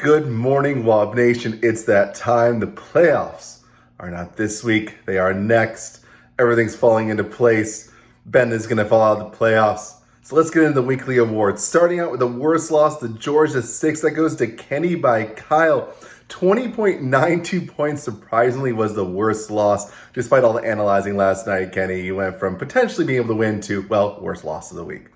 Good morning, Wob Nation. It's that time. The playoffs are not this week. They are next. Everything's falling into place. Ben is going to fall out of the playoffs. So let's get into the weekly awards. Starting out with the worst loss, the Georgia 6. That goes to Kenny by Kyle. 20.92 points, surprisingly, was the worst loss. Despite all the analyzing last night, Kenny went from potentially being able to win to, well, worst loss of the week.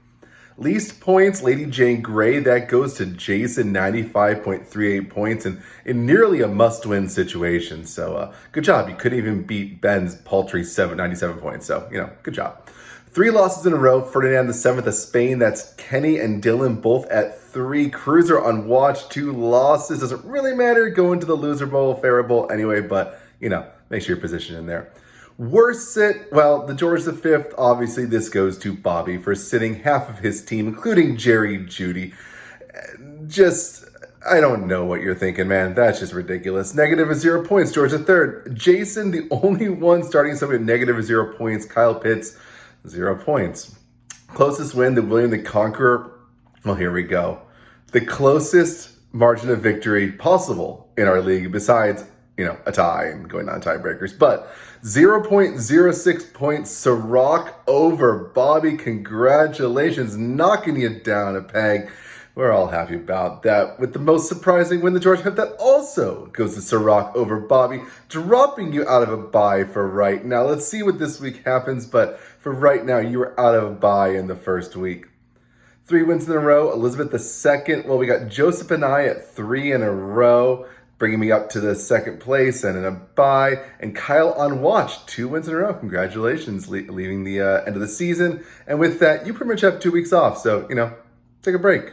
Least points, Lady Jane Grey, that goes to Jason, 95.38 points, and in nearly a must-win situation. So good job. You couldn't even beat Ben's paltry 97 points. So, good job. 3 losses in a row. Ferdinand VII of Spain, that's Kenny and Dylan, both at 3. Cruiser on watch, 2 losses. Doesn't really matter. Go into the loser bowl, Farrah bowl anyway, but, make sure your position in there. Worst sit, well, the George V, obviously this goes to Bobby for sitting half of his team, including Jerry Judy. I don't know what you're thinking, man. That's just ridiculous. Negative of 0 points, George III. Jason, the only one starting somebody at negative of 0 points. Kyle Pitts, 0 points. Closest win, the William the Conqueror. Well, here we go. The closest margin of victory possible in our league besides a tie and going on tiebreakers. But 0.06 points, Ciroc over Bobby. Congratulations, knocking you down a peg. We're all happy about that. With the most surprising win, the George Hip, that also goes to Ciroc over Bobby, dropping you out of a bye for right now. Let's see what this week happens, but for right now, you were out of a bye in the first week. 3 wins in a row, Elizabeth II. Well, we got Joseph and I at 3 in a row, bringing me up to the second place and in a bye. And Kyle on watch, 2 wins in a row. Congratulations, leaving the end of the season. And with that, you pretty much have 2 weeks off. So, take a break.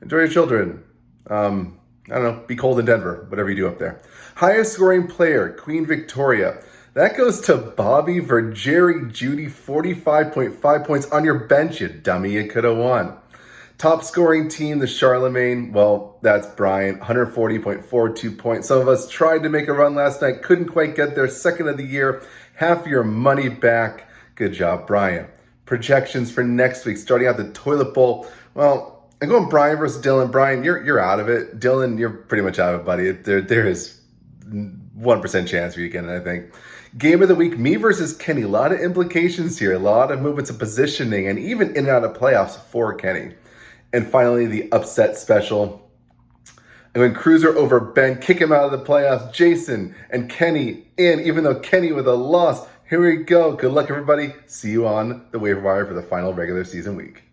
Enjoy your children. I don't know, be cold in Denver, whatever you do up there. Highest scoring player, Queen Victoria. That goes to Bobby for Jerry Judy, 45.5 points on your bench, you dummy. You could have won. Top scoring team, the Charlemagne, well, that's Brian, 140.42 points. Some of us tried to make a run last night, couldn't quite get there. Second of the year, half your money back. Good job, Brian. Projections for next week, starting out the toilet bowl. Well, I'm going Brian versus Dylan. Brian, you're out of it. Dylan, you're pretty much out of it, buddy. There is 1% chance for you getting it, I think. Game of the week, me versus Kenny. A lot of implications here, a lot of movements of positioning, and even in and out of playoffs for Kenny. And finally, the upset special. And when Cruiser over Ben, kick him out of the playoffs. Jason and Kenny in, even though Kenny with a loss. Here we go. Good luck, everybody. See you on the waiver wire for the final regular season week.